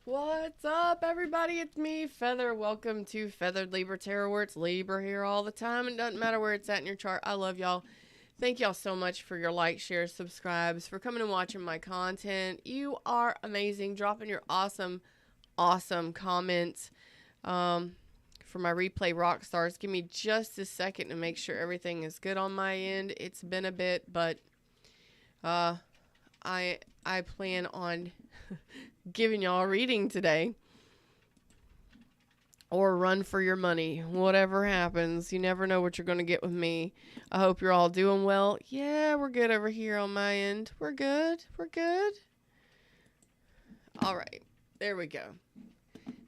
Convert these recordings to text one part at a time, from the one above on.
What's up, everybody? It's me, Feather. Welcome to Feathered Libra Tarot, where it's Libra here all the time. It doesn't matter where it's at in your chart. I love y'all. Thank y'all so much for your likes, shares, subscribes, for coming and watching my content. You are amazing. Dropping your awesome comments for my replay rock stars. Give me just a second to make sure everything is good on my end. It's been a bit, but I plan on giving y'all a reading today, or run for your money. Whatever happens, you never know what you're going to get with me. I hope you're all doing well. Yeah, we're good over here on my end. We're good. All right, there we go.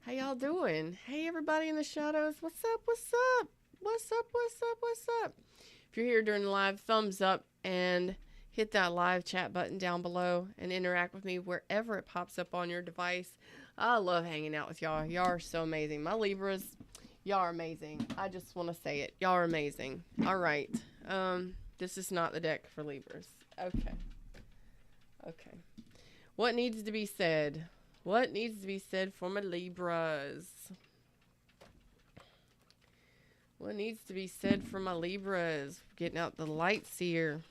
How y'all doing? Hey, everybody in the shadows. What's up? If you're here during the live, thumbs up and hit that live chat button down below and interact with me wherever it pops up on your device. I love hanging out with y'all. Y'all are so amazing. My Libras, y'all are amazing. I just want to say it. Y'all are amazing. All right. This is not the deck for Libras. Okay. What needs to be said? What needs to be said for my Libras? What needs to be said for my Libras? Getting out the lights here.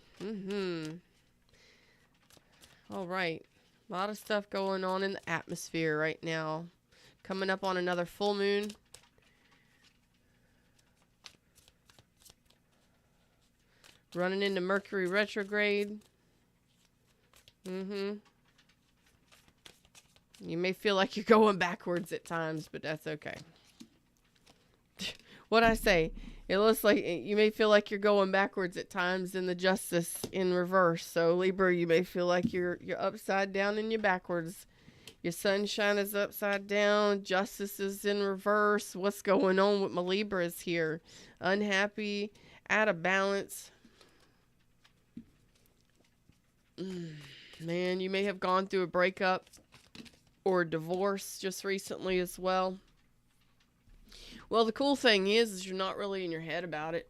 All right. A lot of stuff going on in the atmosphere right now. Coming up on another full moon. Running into Mercury retrograde. You may feel like you're going backwards at times, but that's okay. What I say? It looks like you may feel like you're going backwards at times in the justice in reverse. So Libra, you may feel like you're upside down and you're backwards. Your sunshine is upside down. Justice is in reverse. What's going on with my Libras here? Unhappy, out of balance. Man, you may have gone through a breakup or a divorce just recently as well. Well, the cool thing is you're not really in your head about it.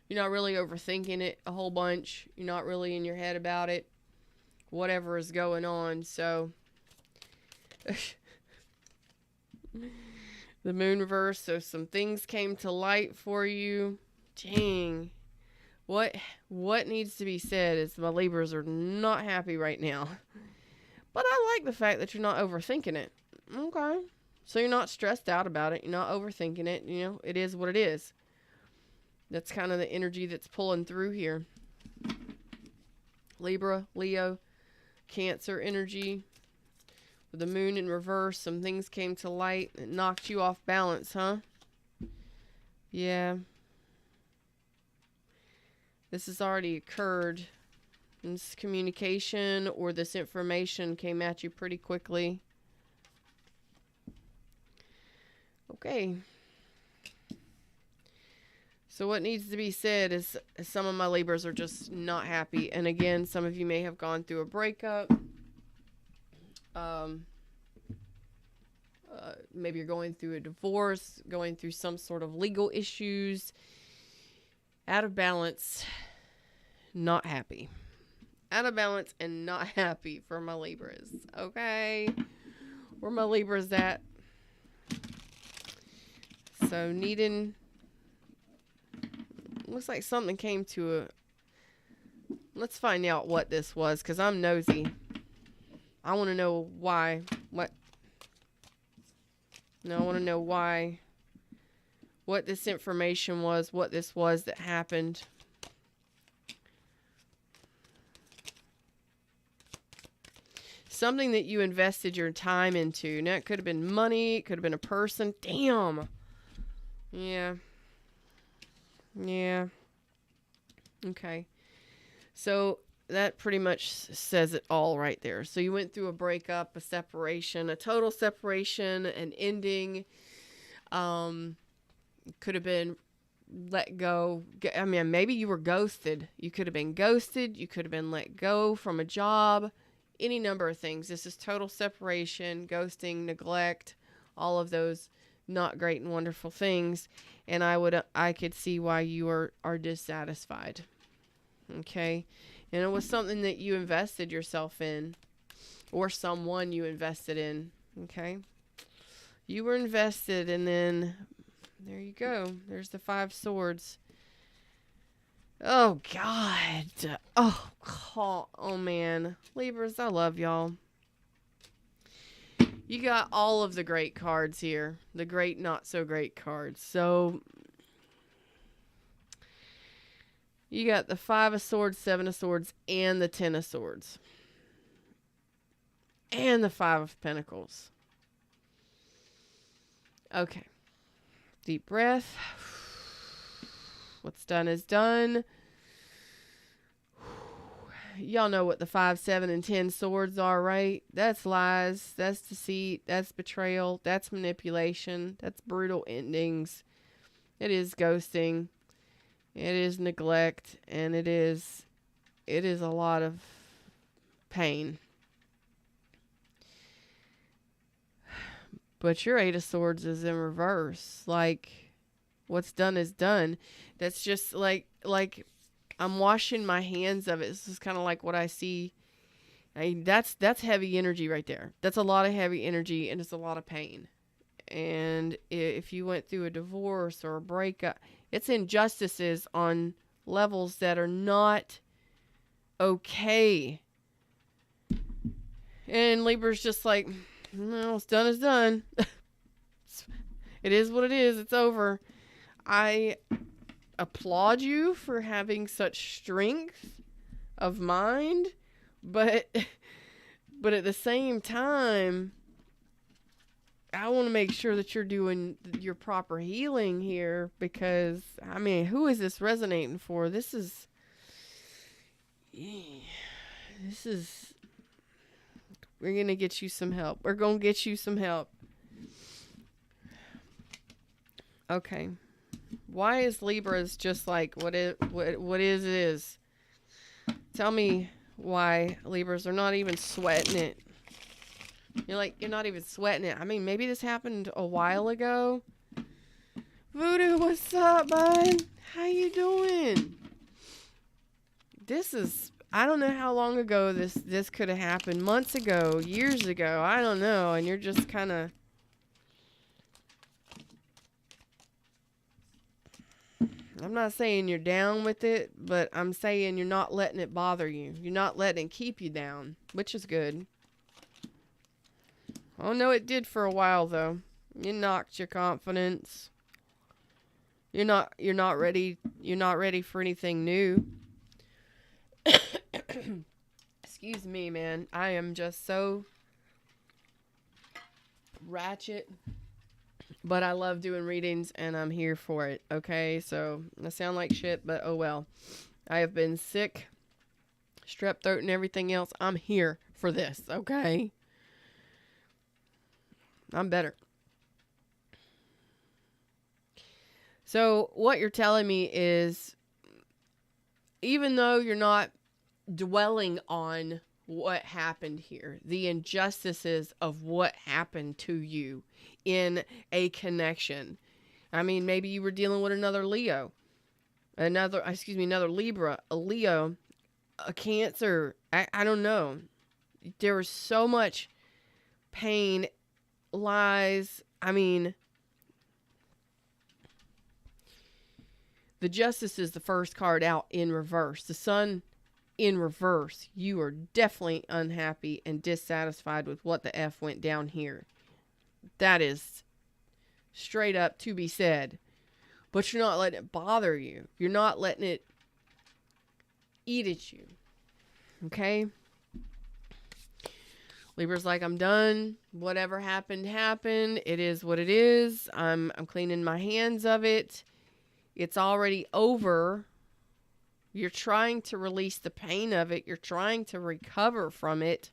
You're not really overthinking it a whole bunch. You're not really in your head about it. Whatever is going on. So, the moon reverse. So, some things came to light for you. Dang. What needs to be said is my Libras are not happy right now. But I like the fact that you're not overthinking it. Okay. So you're not stressed out about it. You're not overthinking it. You know, it is what it is. That's kind of the energy that's pulling through here. Libra, Leo, Cancer energy. With the moon in reverse, some things came to light. It knocked you off balance, huh? Yeah. This has already occurred. This communication or this information came at you pretty quickly. Okay. So what needs to be said is some of my Libras are just not happy. And again, some of you may have gone through a breakup. Maybe you're going through a divorce, going through some sort of legal issues. Out of balance, not happy. Out of balance and not happy for my Libras. Okay. Where my Libras at? So needing, looks like something came to a, let's find out what this was, because I'm nosy. I want to know why, I want to know why, what this information was, what this was that happened. Something that you invested your time into. Now, it could have been money, it could have been a person. Damn. Yeah. Okay. So that pretty much says it all right there. So you went through a breakup, a separation, a total separation, an ending. Could have been let go. I mean, maybe you were ghosted. You could have been ghosted. You could have been let go from a job. Any number of things. This is total separation, ghosting, neglect, all of those not great and wonderful things. And I could see why you are dissatisfied. Okay. And it was something that you invested yourself in, or someone you invested in. Okay. You were invested, and then there you go. There's the 5 swords. Oh, God. Oh, man. Libras, I love y'all. You got all of the great cards here. The great, not so great cards. So, you got the 5 of Swords, 7 of Swords, and the 10 of Swords. And the 5 of Pentacles. Okay. Deep breath. What's done is done. Y'all know what the 5, 7, and 10 swords are, right? That's lies. That's deceit. That's betrayal. That's manipulation. That's brutal endings. It is ghosting. It is neglect. And it is a lot of pain. But your 8 of Swords is in reverse. Like, what's done is done. That's just like I'm washing my hands of it. This is kind of like what I see. I mean, that's heavy energy right there. That's a lot of heavy energy, and it's a lot of pain. And if you went through a divorce or a breakup, it's injustices on levels that are not okay. And Libra's just like, no, what's done is done. It is what it is. It's over. I applaud you for having such strength of mind, but at the same time, I want to make sure that you're doing your proper healing here, because, I mean, who is this resonating for? This is, we're going to get you some help. We're going to get you some help. Okay. Why is Libras just like what is? Tell me why Libras are not even sweating it. You're not even sweating it. I mean, maybe this happened a while ago. Voodoo, what's up, bud? How you doing? I don't know how long ago this could have happened. Months ago, years ago, I don't know. And you're just kind of, I'm not saying you're down with it, but I'm saying you're not letting it bother you. You're not letting it keep you down, which is good. Oh no, it did for a while though. You knocked your confidence. You're not ready for anything new. Excuse me, man. I am just so ratchet. But I love doing readings, and I'm here for it, okay? So, I sound like shit, but oh well. I have been sick, strep throat, and everything else. I'm here for this, okay? I'm better. So, what you're telling me is, even though you're not dwelling on what happened here, the injustices of what happened to you in a connection. I mean, maybe you were dealing with another Libra, a Leo, a Cancer. I don't know. There was so much pain, lies. I mean, the Justice is the first card out in reverse. The Sun in reverse. You are definitely unhappy and dissatisfied with what the F went down here. That is straight up to be said. But you're not letting it bother you. You're not letting it eat at you. Okay? Libra's like, I'm done. Whatever happened, happened. It is what it is. I'm cleaning my hands of it. It's already over. You're trying to release the pain of it. You're trying to recover from it.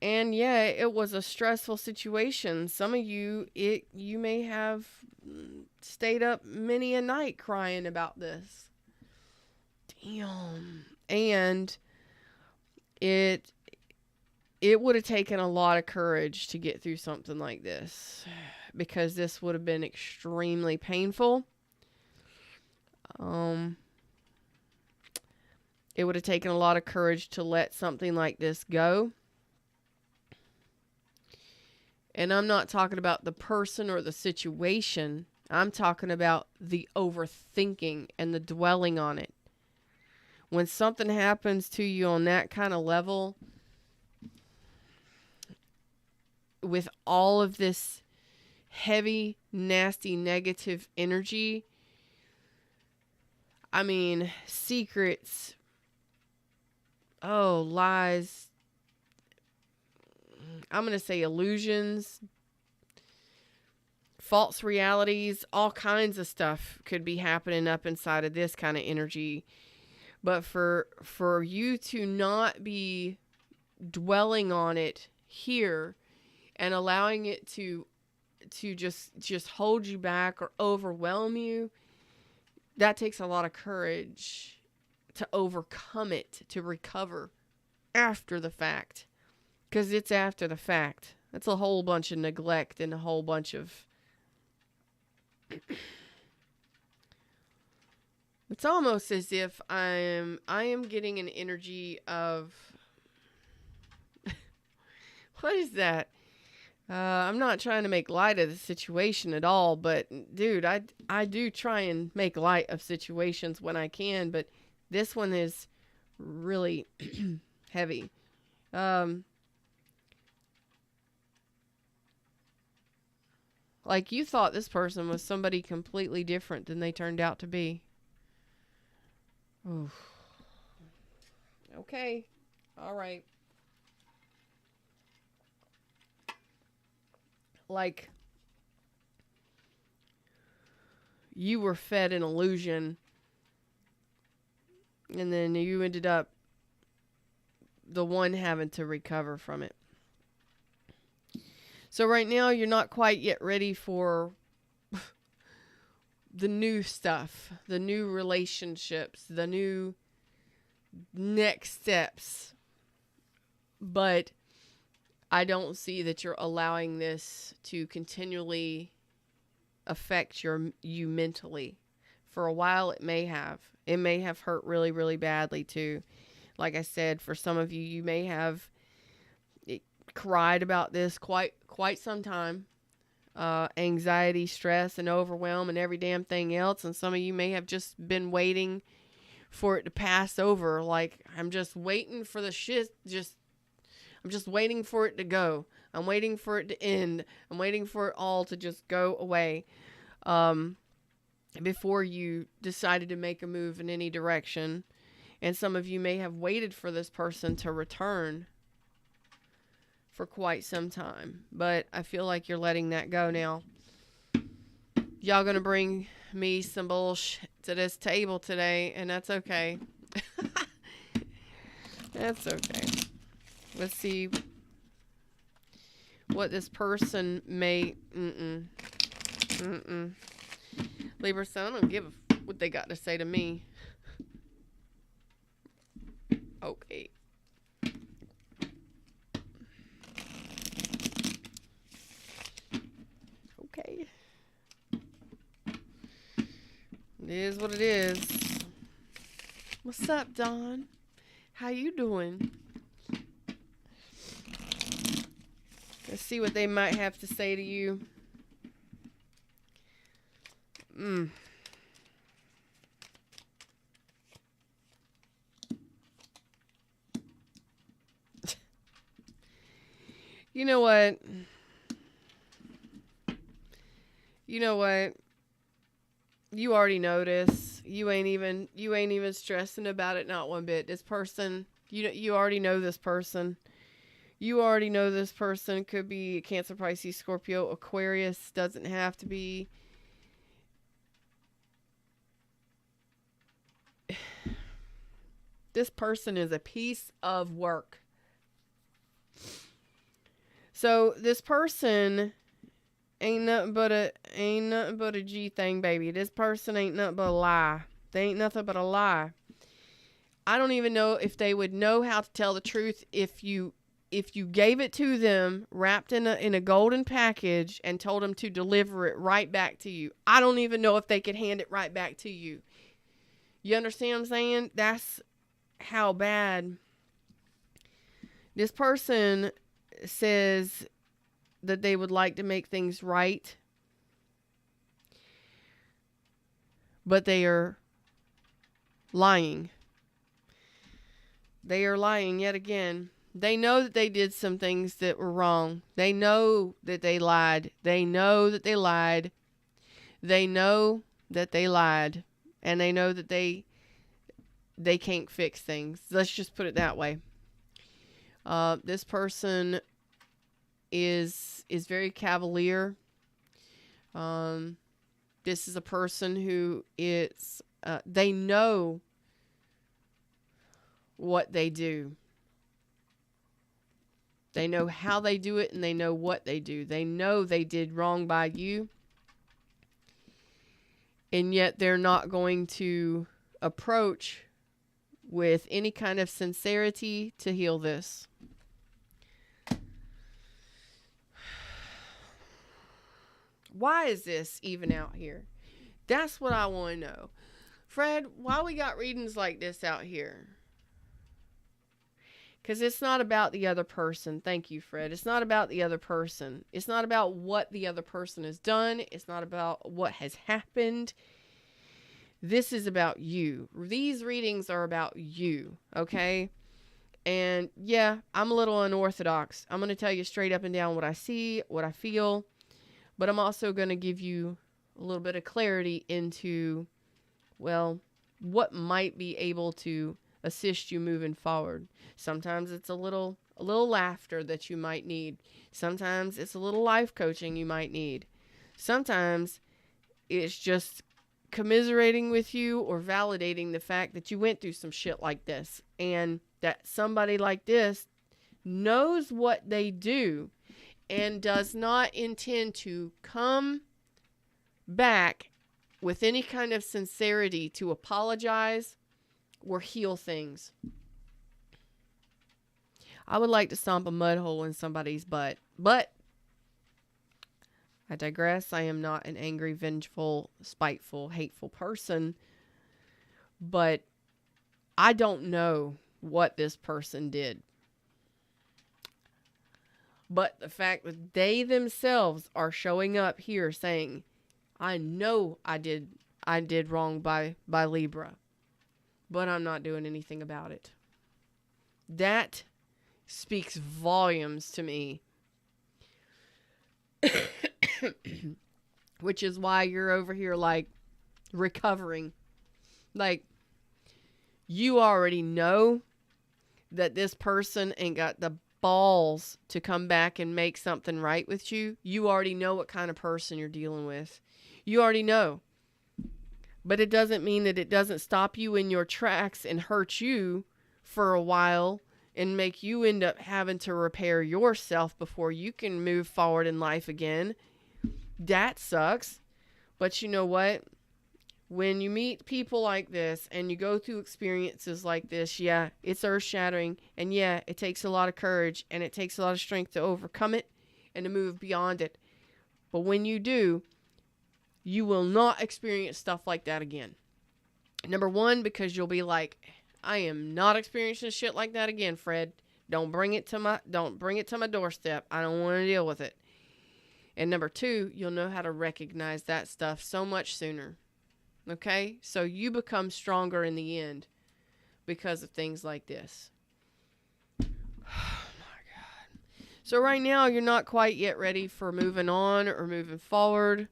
And yeah, it was a stressful situation. Some of you, you may have stayed up many a night crying about this. Damn. And it would have taken a lot of courage to get through something like this, because this would have been extremely painful. It would have taken a lot of courage to let something like this go. And I'm not talking about the person or the situation. I'm talking about the overthinking and the dwelling on it. When something happens to you on that kind of level, with all of this heavy, nasty, negative energy, I mean, secrets, lies, I'm going to say illusions, false realities, all kinds of stuff could be happening up inside of this kind of energy. But for you to not be dwelling on it here and allowing it to just hold you back or overwhelm you, that takes a lot of courage to overcome it, to recover after the fact. Because it's after the fact. That's a whole bunch of neglect and a whole bunch of... It's almost as if I am getting an energy of... What is that? I'm not trying to make light of the situation at all, but dude, I do try and make light of situations when I can, but this one is really heavy. Like you thought this person was somebody completely different than they turned out to be. Oof. Okay. All right. Like you were fed an illusion and then you ended up the one having to recover from it. So right now you're not quite yet ready for the new stuff, the new relationships, the new next steps. But I don't see that you're allowing this to continually affect you mentally. For a while it may have. It may have hurt really, really badly too. Like I said, for some of you, you may have cried about this quite some time. Anxiety, stress, and overwhelm and every damn thing else. And some of you may have just been waiting for it to pass over. Like, I'm just waiting for the shit. I'm just waiting for it to go. I'm waiting for it to end. I'm waiting for it all to just go away. Before you decided to make a move in any direction. And some of you may have waited for this person to return for quite some time. But I feel like you're letting that go now. Y'all gonna bring me some bullshit to this table today, and that's okay. That's okay. Let's see what this person may... Libra Sun, I don't give what they got to say to me. Okay. Okay. It is what it is. What's up, Dawn? How you doing? Let's see what they might have to say to you. You know what? You already know this. You ain't even stressing about it not one bit. This person, you already know this person. You already know this person. Could be Cancer, Pisces, Scorpio, Aquarius. Doesn't have to be. This person is a piece of work. So this person ain't nothing but a G thing, baby. This person ain't nothing but a lie. They ain't nothing but a lie. I don't even know if they would know how to tell the truth if you gave it to them wrapped in a golden package and told them to deliver it right back to you. I don't even know if they could hand it right back to you. You understand what I'm saying? That's how bad. This person says that they would like to make things right, but they are lying. They are lying yet again. They know that they did some things that were wrong. They know that they lied. They know that they lied. They know that they lied. And they know that they can't fix things. Let's just put it that way. This person is very cavalier. This is a person who is, they know what they do. They know how they do it, and they know what they do. They know they did wrong by you, and yet they're not going to approach with any kind of sincerity to heal this. Why is this even out here? That's what I want to know. Fred, why we got readings like this out here? Because it's not about the other person. Thank you, Fred. It's not about the other person. It's not about what the other person has done. It's not about what has happened. This is about you. These readings are about you, okay? And yeah, I'm a little unorthodox. I'm going to tell you straight up and down what I see, what I feel. But I'm also going to give you a little bit of clarity into, well, what might be able to assist you moving forward. Sometimes it's a little laughter that you might need. Sometimes it's a little life coaching you might need. Sometimes it's just commiserating with you or validating the fact that you went through some shit like this, and that somebody like this knows what they do and does not intend to come back with any kind of sincerity to apologize or heal things. I would like to stomp a mud hole in somebody's butt, but I digress. I am not an angry, vengeful, spiteful, hateful person, but I don't know what this person did. But the fact that they themselves are showing up here saying, I know I did wrong by Libra, but I'm not doing anything about it. That speaks volumes to me. Which is why you're over here like recovering. Like, you already know that this person ain't got the balls to come back and make something right with you. You already know what kind of person you're dealing with. You already know. But it doesn't mean that it doesn't stop you in your tracks and hurt you for a while and make you end up having to repair yourself before you can move forward in life again. That sucks. But you know what? When you meet people like this and you go through experiences like this, yeah, it's earth-shattering. And yeah, it takes a lot of courage and it takes a lot of strength to overcome it and to move beyond it. But when you do, you will not experience stuff like that again. Number one, because you'll be like, I am not experiencing shit like that again, Fred. Don't bring it to my doorstep. I don't want to deal with it. And number two, you'll know how to recognize that stuff so much sooner. Okay? So you become stronger in the end because of things like this. Oh my God. So right now, you're not quite yet ready for moving on or moving forward.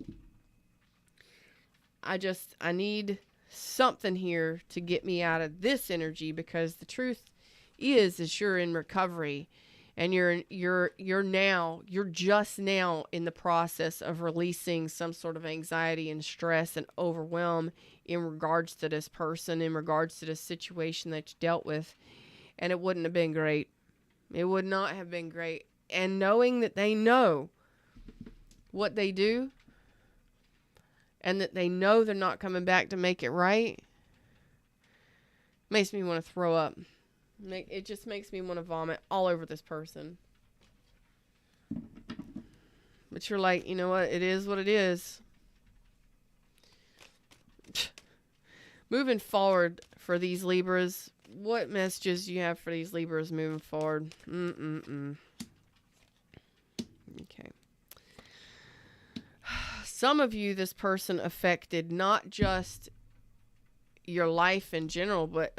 I need something here to get me out of this energy, because the truth is you're in recovery, and you're just now in the process of releasing some sort of anxiety and stress and overwhelm in regards to this person, in regards to this situation that you dealt with. And it wouldn't have been great. It would not have been great. And knowing that they know what they do, and that they know they're not coming back to make it right, makes me want to throw up. It just makes me want to vomit all over this person. But you're like, you know what? It is what it is. Moving forward for these Libras, what messages do you have for these Libras moving forward? Okay. some of you, this person affected not just your life in general, but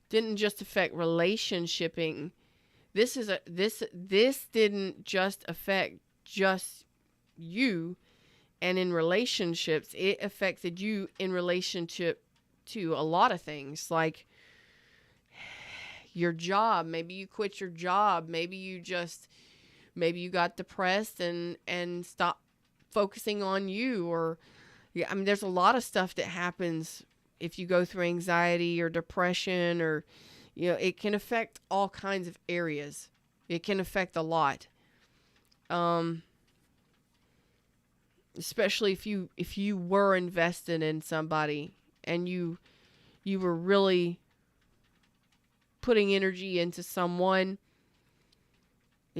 didn't just affect relationshiping. This didn't just affect just you and in relationships. It affected you in relationship to a lot of things, like your job. Maybe you quit your job. Maybe you got depressed and stopped focusing on you. Or, yeah, I mean, there's a lot of stuff that happens if you go through anxiety or depression, or, it can affect all kinds of areas. It can affect a lot. Especially if you were invested in somebody and you were really putting energy into someone.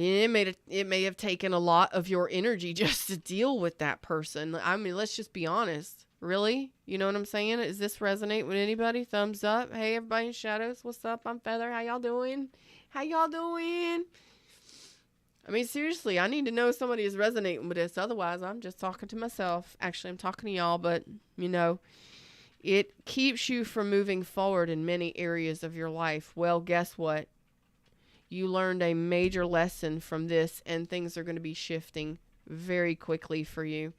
It may have taken a lot of your energy just to deal with that person. I mean, let's just be honest. Really? You know what I'm saying? Does this resonate with anybody? Thumbs up. Hey, everybody in shadows. What's up? I'm Feather. How y'all doing? I mean, seriously, I need to know somebody is resonating with this. Otherwise, I'm just talking to myself. Actually, I'm talking to y'all, but, it keeps you from moving forward in many areas of your life. Well, guess what? You learned a major lesson from this, and things are going to be shifting very quickly for you.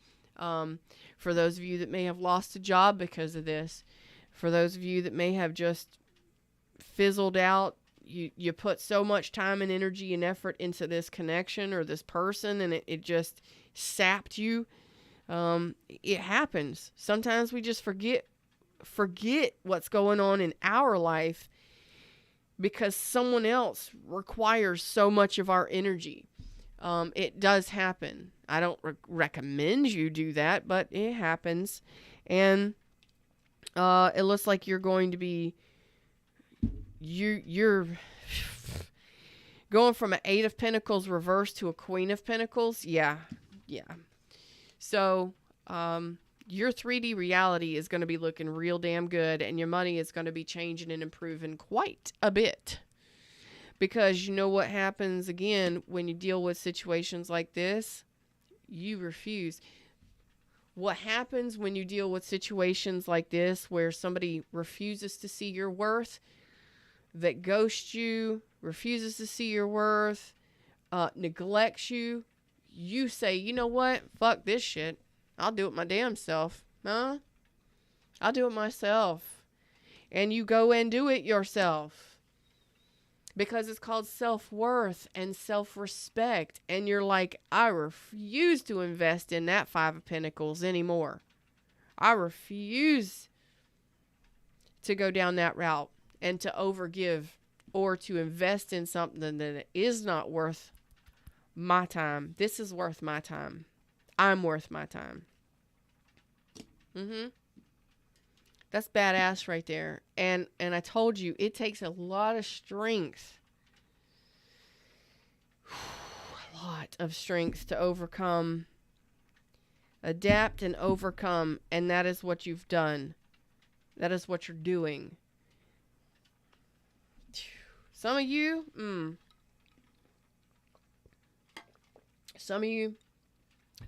For those of you that may have lost a job because of this, for those of you that may have just fizzled out, you put so much time and energy and effort into this connection or this person, and it just sapped you. It happens. Sometimes we just forget what's going on in our life because someone else requires so much of our energy. It does happen. I don't recommend you do that, but it happens. And it looks like you're going to be you're going from an 8 of Pentacles reverse to a Queen of Pentacles. Yeah. So your 3D reality is going to be looking real damn good, and your money is going to be changing and improving quite a bit. Because you know what happens again when you deal with situations like this? You refuse. What happens when you deal with situations like this where somebody refuses to see your worth, that ghosts you, refuses to see your worth, neglects you, you say, you know what? Fuck this shit. I'll do it my damn self. Huh? I'll do it myself. And you go and do it yourself. Because it's called self-worth and self-respect. And you're like, I refuse to invest in that 5 of Pentacles anymore. I refuse to go down that route and to overgive or to invest in something that is not worth my time. This is worth my time. I'm worth my time. That's badass right there. And I told you, it takes a lot of strength. A lot of strength to overcome, adapt and overcome. And that is what you've done. That is what you're doing. Some of you,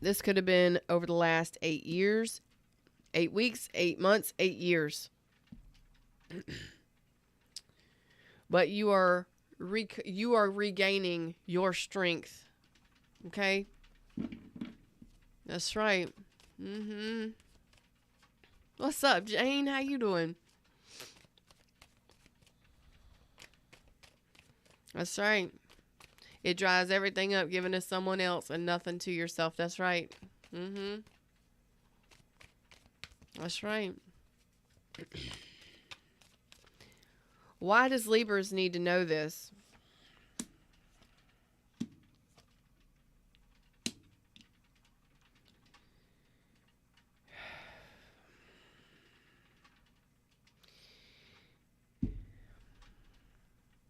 this could have been over the last 8 years, 8 weeks, 8 months, 8 years. But you are regaining your strength. Okay? That's right. What's up, Jane? How you doing? That's right. It dries everything up, giving to someone else and nothing to yourself. That's right. That's right. Why does Libras need to know this?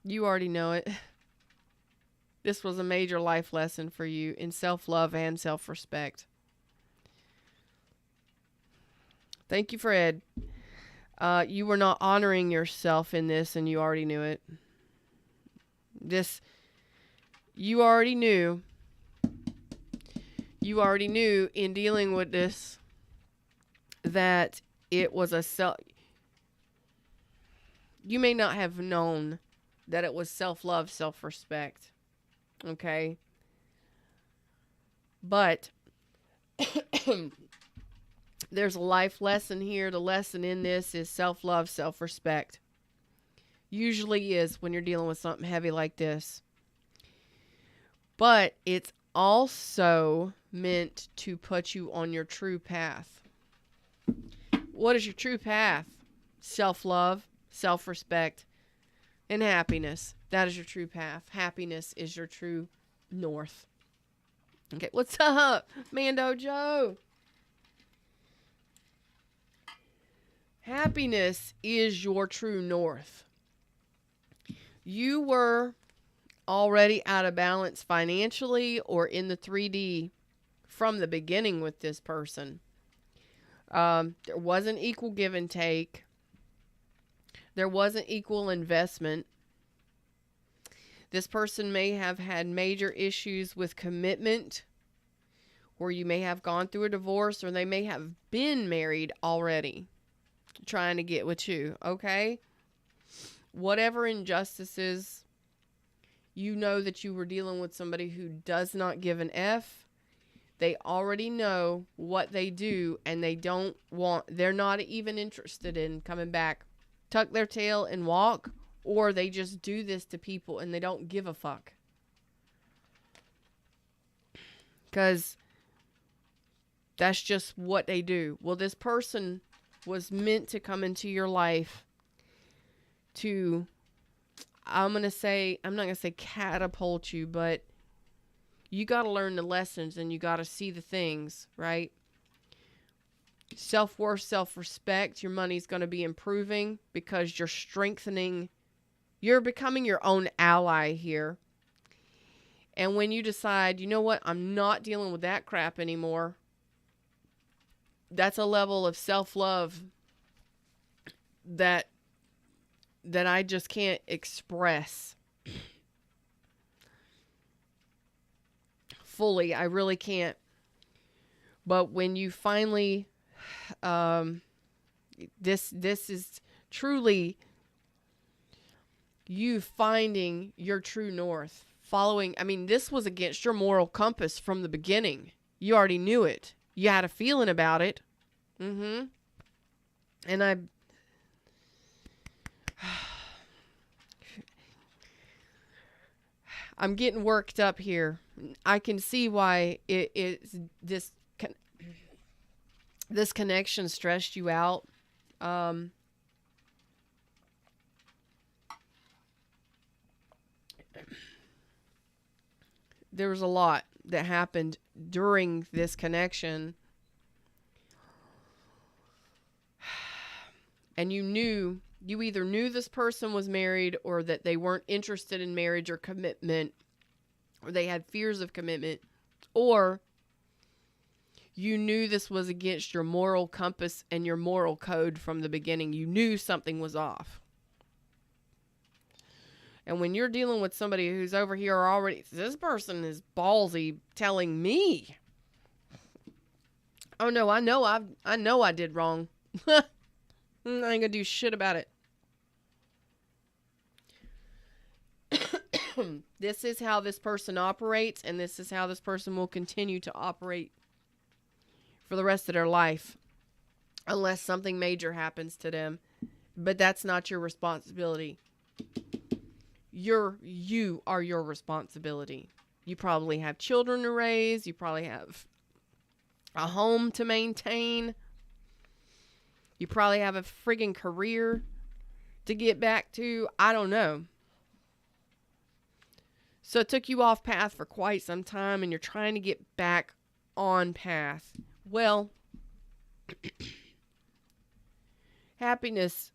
You already know it. This was a major life lesson for you in self-love and self-respect. Thank you, Fred. You were not honoring yourself in this, and you already knew it. You already knew. You already knew in dealing with this that it was you may not have known that it was self-love, self-respect. Okay? But there's a life lesson here. The lesson in this is self-love, self-respect. Usually is when you're dealing with something heavy like this. But it's also meant to put you on your true path. What is your true path? Self-love, self-respect, and happiness. That is your true path. Happiness is your true north. Okay, what's up, Mando Joe? Happiness is your true north. You were already out of balance financially or in the 3D from the beginning with this person. There wasn't equal give and take. There wasn't equal investment. This person may have had major issues with commitment, or you may have gone through a divorce, or they may have been married already, trying to get with you, okay? Whatever injustices, you know that you were dealing with somebody who does not give an F. They already know what they do, and they're not even interested in coming back. Tuck their tail and walk, or they just do this to people and they don't give a fuck. Because that's just what they do. Well, this person was meant to come into your life to, I'm not going to say catapult you, but you got to learn the lessons and you got to see the things, right? Self-worth, self-respect, your money's going to be improving because you're strengthening, you're becoming your own ally here. And when you decide, you know what, I'm not dealing with that crap anymore, that's a level of self-love that I just can't express fully. I really can't. But when you finally, this is truly you finding your true north. This was against your moral compass from the beginning. You already knew it. You had a feeling about it. And I'm getting worked up here. I can see why this connection stressed you out. There was a lot that happened during this connection. And you either knew this person was married or that they weren't interested in marriage or commitment, or they had fears of commitment, or you knew this was against your moral compass and your moral code from the beginning. You knew something was off. And when you're dealing with somebody who's over here already, this person is ballsy telling me, oh no, I know I did wrong. I ain't gonna do shit about it. This is how this person operates, and this is how this person will continue to operate for the rest of their life, unless something major happens to them. But that's not your responsibility. You are your responsibility. You probably have children to raise. You probably have a home to maintain. You probably have a friggin' career to get back to. I don't know. So it took you off path for quite some time, and you're trying to get back on path. Well, happiness.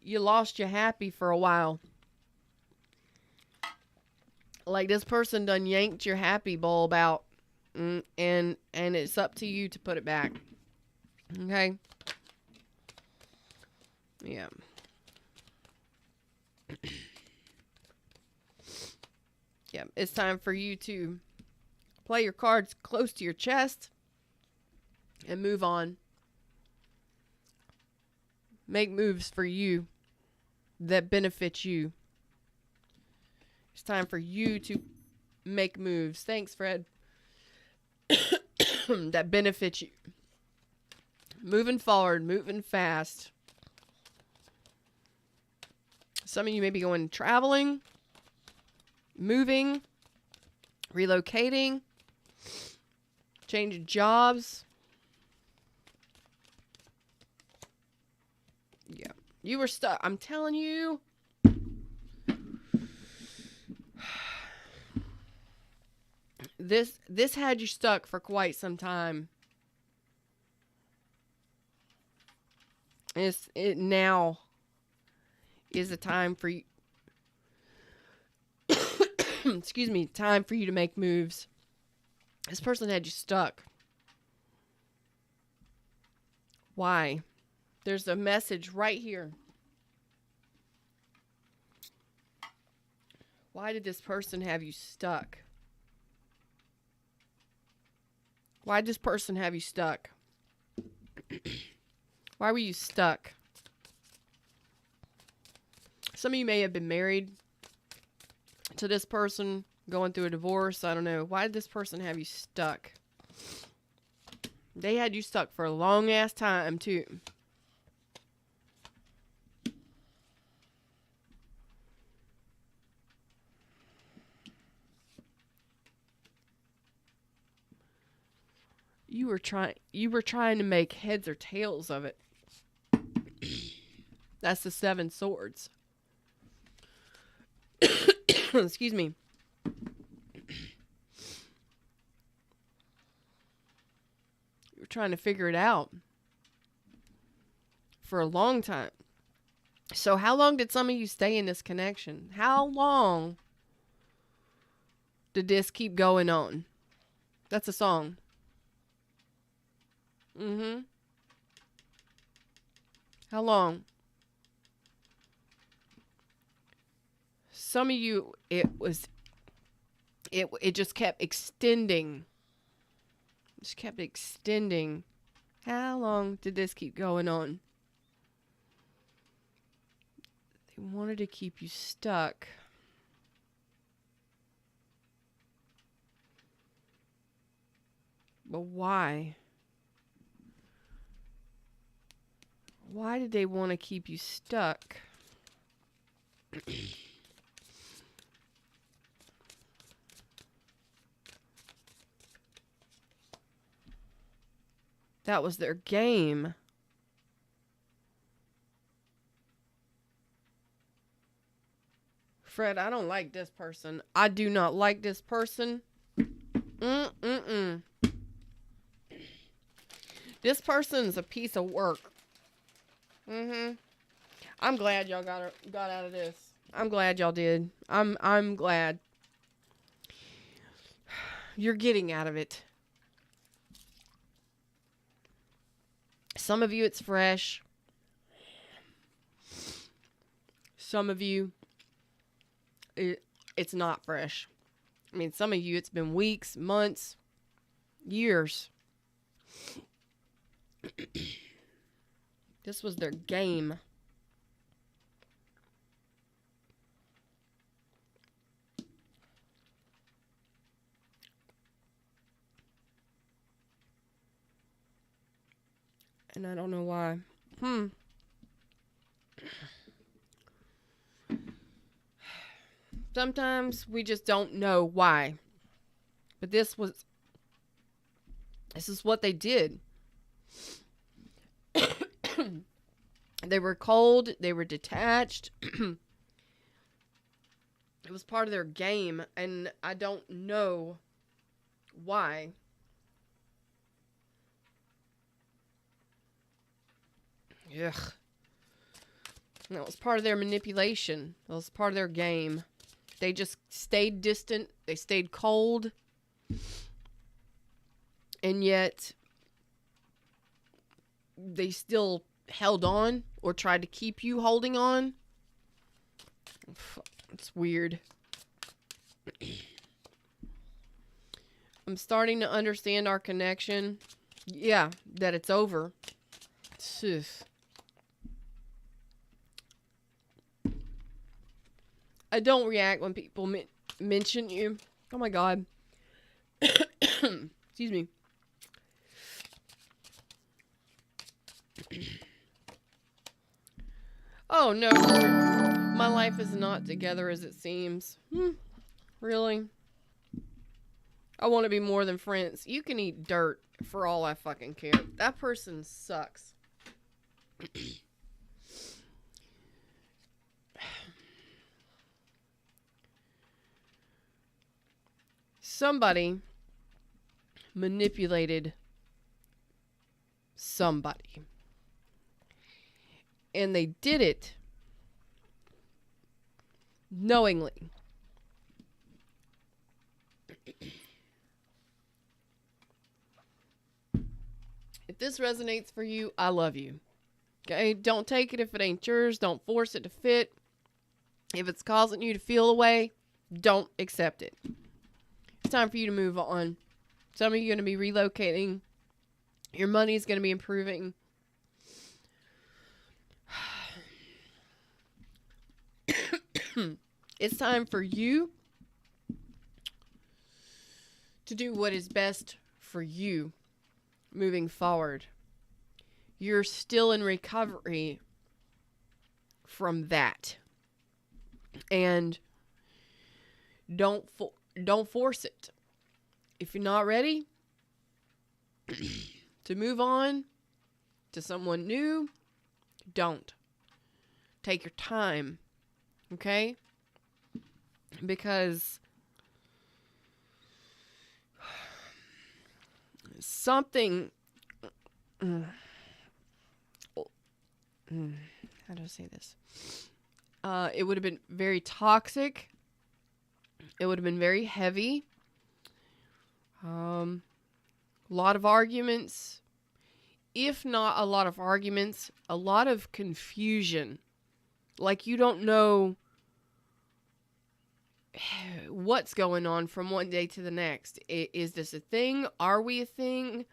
You lost your happy for a while. Like this person done yanked your happy bulb out, and it's up to you to put it back. Okay? Yeah. Yeah, it's time for you to play your cards close to your chest and move on. Make moves for you that benefit you. It's time for you to make moves. Thanks, Fred. That benefit you. Moving forward, moving fast. Some of you may be going traveling, moving, relocating, changing jobs. Yeah. You were stuck. I'm telling you. This had you stuck for quite some time. It now is a time for you. Excuse me, time for you to make moves. This person had you stuck. Why? There's a message right here. Why did this person have you stuck? Why did this person have you stuck? Why were you stuck? Some of you may have been married to this person, going through a divorce. I don't know. Why did this person have you stuck? They had you stuck for a long ass time, too. You were trying to make heads or tails of it. That's the 7 swords. Excuse me. You were trying to figure it out for a long time. So how long did some of you stay in this connection? How long did this keep going on? That's a song. How long? Some of you, it just kept extending. Just kept extending. How long did this keep going on? They wanted to keep you stuck. But why? Why did they want to keep you stuck? That was their game. Fred, I don't like this person. I do not like this person. This person's a piece of work. I'm glad y'all got out of this. I'm glad y'all did. I'm glad. You're getting out of it. Some of you, it's fresh. Some of you, it's not fresh. I mean, some of you, it's been weeks, months, years. This was their game. And I don't know why. Sometimes we just don't know why. But this is what they did. They were cold. They were detached. It was part of their game. And I don't know why. Ugh. That was part of their manipulation. That was part of their game. They just stayed distant. They stayed cold. And yet, they still held on or tried to keep you holding on. It's weird. I'm starting to understand our connection. Yeah, that it's over. I don't react when people mention you. Oh my God. Excuse me. Oh no, my life is not together as it seems. Really? I want to be more than friends. You can eat dirt for all I fucking care. That person sucks. Somebody manipulated somebody. And they did it knowingly. If this resonates for you, I love you. Okay? Don't take it if it ain't yours. Don't force it to fit. If it's causing you to feel away, don't accept it. It's time for you to move on. Some of you are going to be relocating. Your money is going to be improving. It's time for you to do what is best for you moving forward. You're still in recovery from that. And don't force it. If you're not ready to move on to someone new, don't. Take your time. Okay? Because something... how do I say this? It would have been very toxic. It would have been very heavy. A lot of arguments. If not a lot of arguments, a lot of confusion. Like you don't know what's going on from one day to the next. Is this a thing? Are we a thing?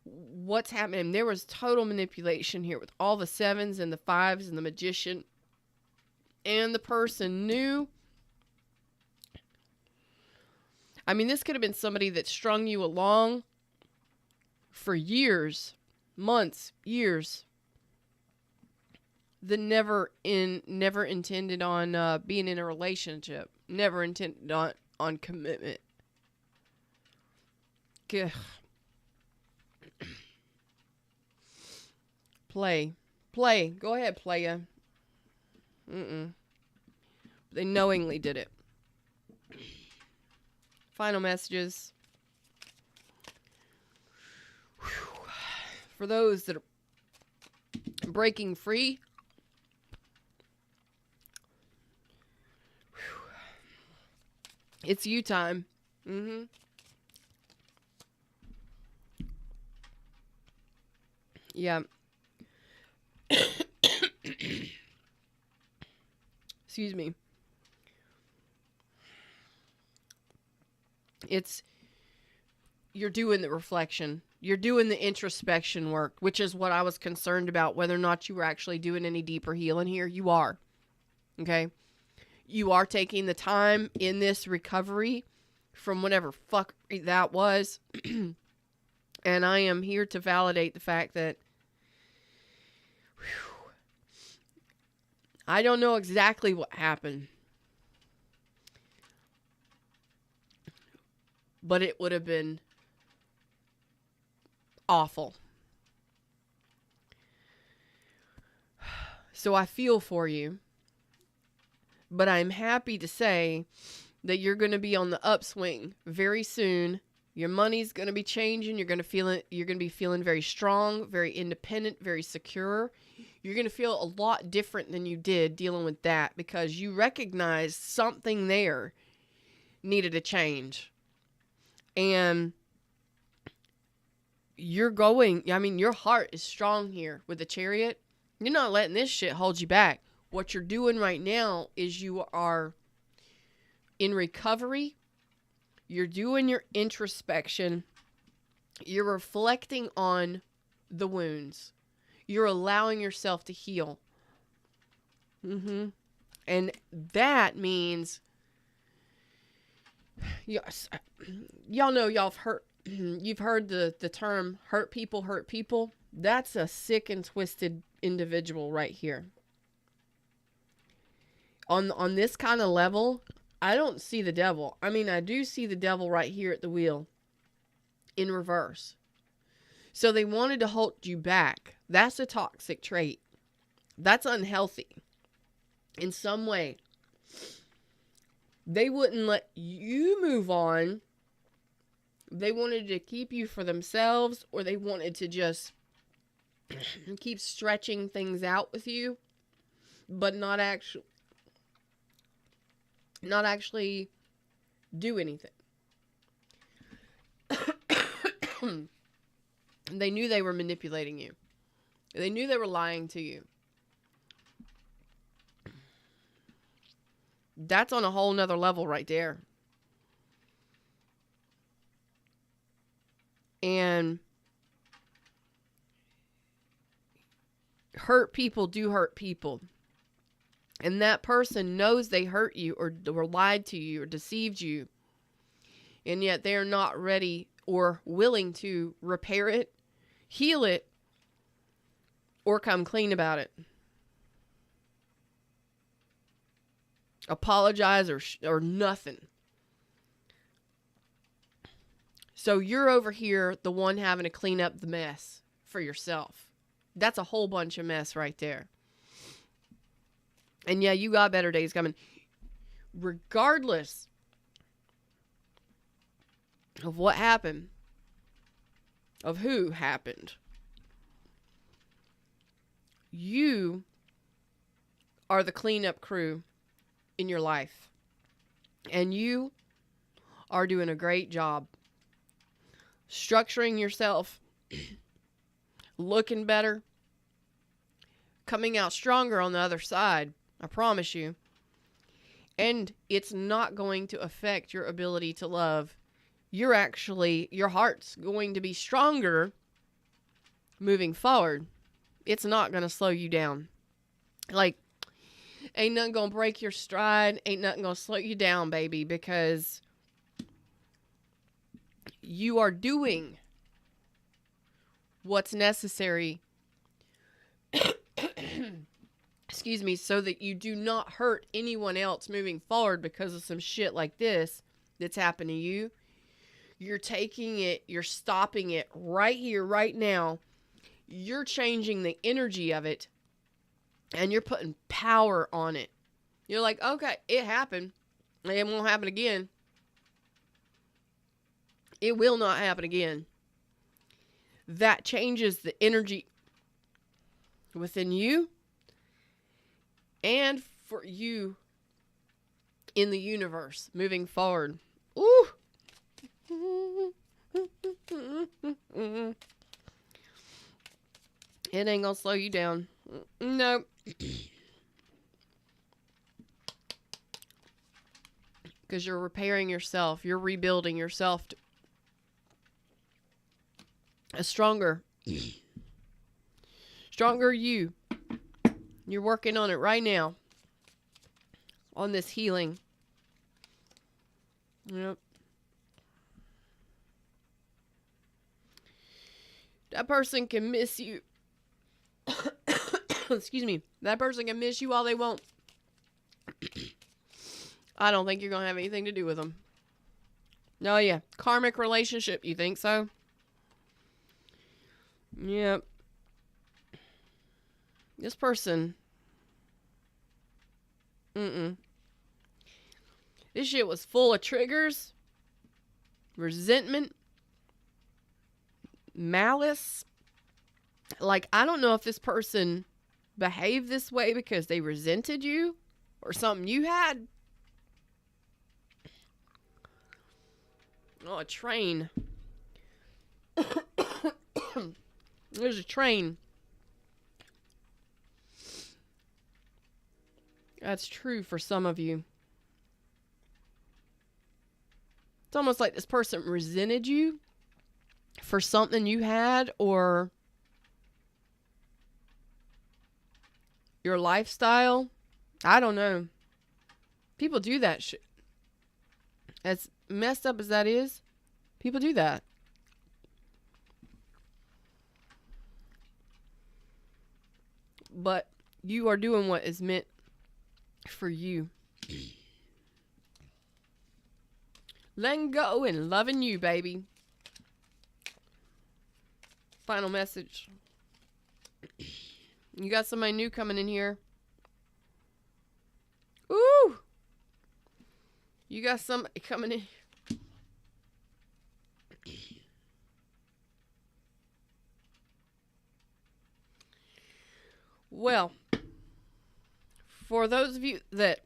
What's happening? There was total manipulation here with all the 7s and the 5s and the magician. And the person knew. I mean, this could have been somebody that strung you along for years, months, years. That never intended on being in a relationship. Never intended on commitment. Gah. Play. Go ahead, play ya. They knowingly did it. Final messages. For those that are breaking free. It's you time. Yeah. Excuse me. You're doing the reflection. You're doing the introspection work, which is what I was concerned about, whether or not you were actually doing any deeper healing here. You are. Okay? You are taking the time in this recovery from whatever fuck that was. And I am here to validate the fact that I don't know exactly what happened. But it would have been awful. So I feel for you. But I'm happy to say that you're going to be on the upswing very soon. Your money's going to be changing. You're going to be feeling very strong, very independent, very secure. You're going to feel a lot different than you did dealing with that because you recognized something there needed a change. And your heart is strong here with the Chariot. You're not letting this shit hold you back. What you're doing right now is you are in recovery. You're doing your introspection. You're reflecting on the wounds. You're allowing yourself to heal. And that means, yes, y'all know you've heard the term hurt people. That's a sick and twisted individual right here. On this kind of level, I don't see the devil. I mean, I do see the devil right here at the wheel in reverse. So they wanted to hold you back. That's a toxic trait. That's unhealthy in some way. They wouldn't let you move on. They wanted to keep you for themselves, or they wanted to just keep stretching things out with you, but not actually do anything. They knew they were manipulating you. They knew they were lying to you. That's on a whole nother level right there. And hurt people do hurt people. And that person knows they hurt you or lied to you or deceived you. And yet they're not ready or willing to repair it, heal it, or come clean about it. Apologize or nothing. So you're over here, the one having to clean up the mess for yourself. That's a whole bunch of mess right there. And yeah, you got better days coming. Regardless of what happened, of who happened, you are the cleanup crew in your life. And you are doing a great job structuring yourself, looking better, coming out stronger on the other side. I promise you. And it's not going to affect your ability to love. Your heart's going to be stronger moving forward. It's not going to slow you down. Like, ain't nothing going to break your stride. Ain't nothing going to slow you down, baby, because you are doing what's necessary excuse me, so that you do not hurt anyone else moving forward because of some shit like this that's happened to you. You're taking it, you're stopping it right here, right now. You're changing the energy of it, and you're putting power on it. You're like, okay, it happened. It won't happen again. It will not happen again. That changes the energy within you and for you in the universe moving forward. Ooh. It ain't gonna slow you down. No. Because you're repairing yourself. You're rebuilding yourself to a stronger you. You're working on it right now. On this healing. Yep. That person can miss you. Excuse me. That person can miss you all they want. I don't think you're going to have anything to do with them. No, yeah. Karmic relationship. You think so? Yep. This person. This shit was full of triggers. Resentment. Malice. Like, I don't know if this person behaved this way because they resented you or something you had. Oh, a train. There's a train. That's true for some of you. It's almost like this person resented you for something you had or your lifestyle. I don't know. People do that shit. As messed up as that is, people do that. But you are doing what is meant for you. Letting go and loving you, baby. Final message. You got somebody new coming in here. Ooh! You got somebody coming in. Well, for those of you that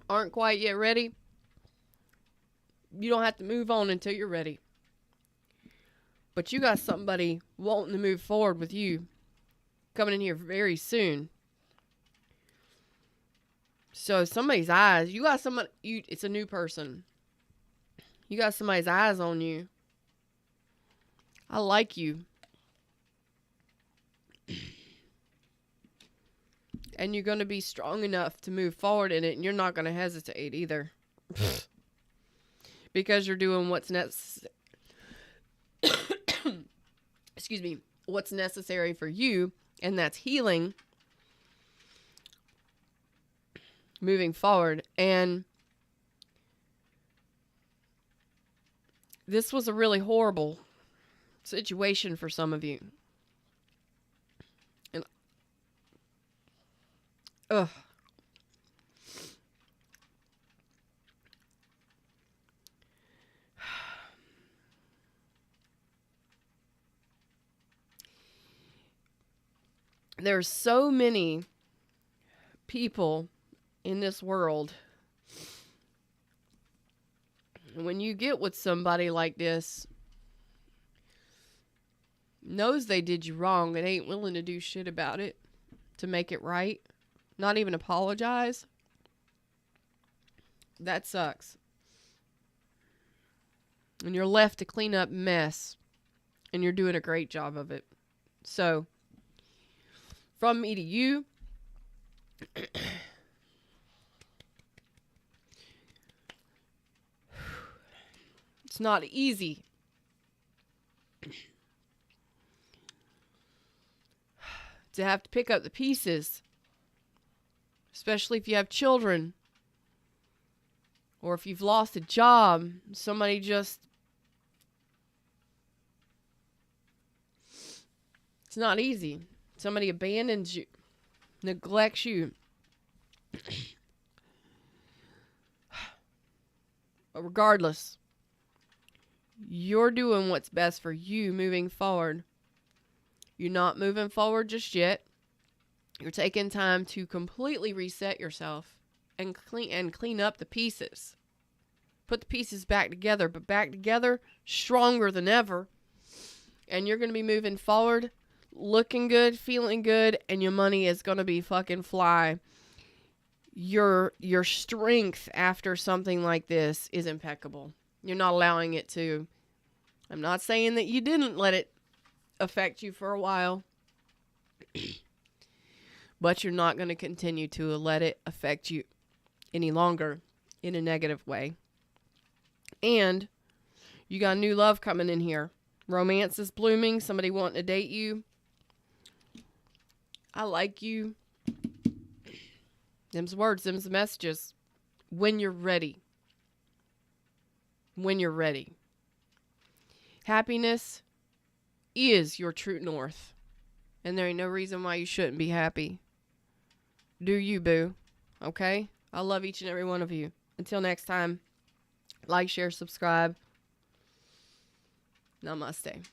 aren't quite yet ready, you don't have to move on until you're ready. But you got somebody wanting to move forward with you coming in here very soon. So somebody's eyes, you got somebody, it's a new person. You got somebody's eyes on you. I like you. And you're going to be strong enough to move forward in it, and you're not going to hesitate either. Because you're doing what's necessary. Excuse me. What's necessary for you, and that's healing. Moving forward. And this was a really horrible situation for some of you. And ugh. There's so many people in this world. When you get with somebody like this, knows they did you wrong and ain't willing to do shit about it to make it right, not even apologize, that sucks. And you're left to clean up mess, and you're doing a great job of it. So, from me to you, it's not easy. To have to pick up the pieces, especially if you have children, or if you've lost a job, somebody just, it's not easy. Somebody abandons you, neglects you. But regardless, you're doing what's best for you moving forward. You're not moving forward just yet. You're taking time to completely reset yourself and clean up the pieces. Put the pieces back together, but back together stronger than ever. And you're going to be moving forward, looking good, feeling good, and your money is going to be fucking fly. Your strength after something like this is impeccable. You're not allowing it to. I'm not saying that you didn't let it affect you for a while, but you're not going to continue to let it affect you any longer in a negative way. And you got new love coming in here. Romance is blooming. Somebody wanting to date you. I like you. Them's words, them's the messages. When you're ready. When you're ready. Happiness is your true north. And there ain't no reason why you shouldn't be happy. Do you, boo. Okay? I love each and every one of you. Until next time, like, share, subscribe. Namaste.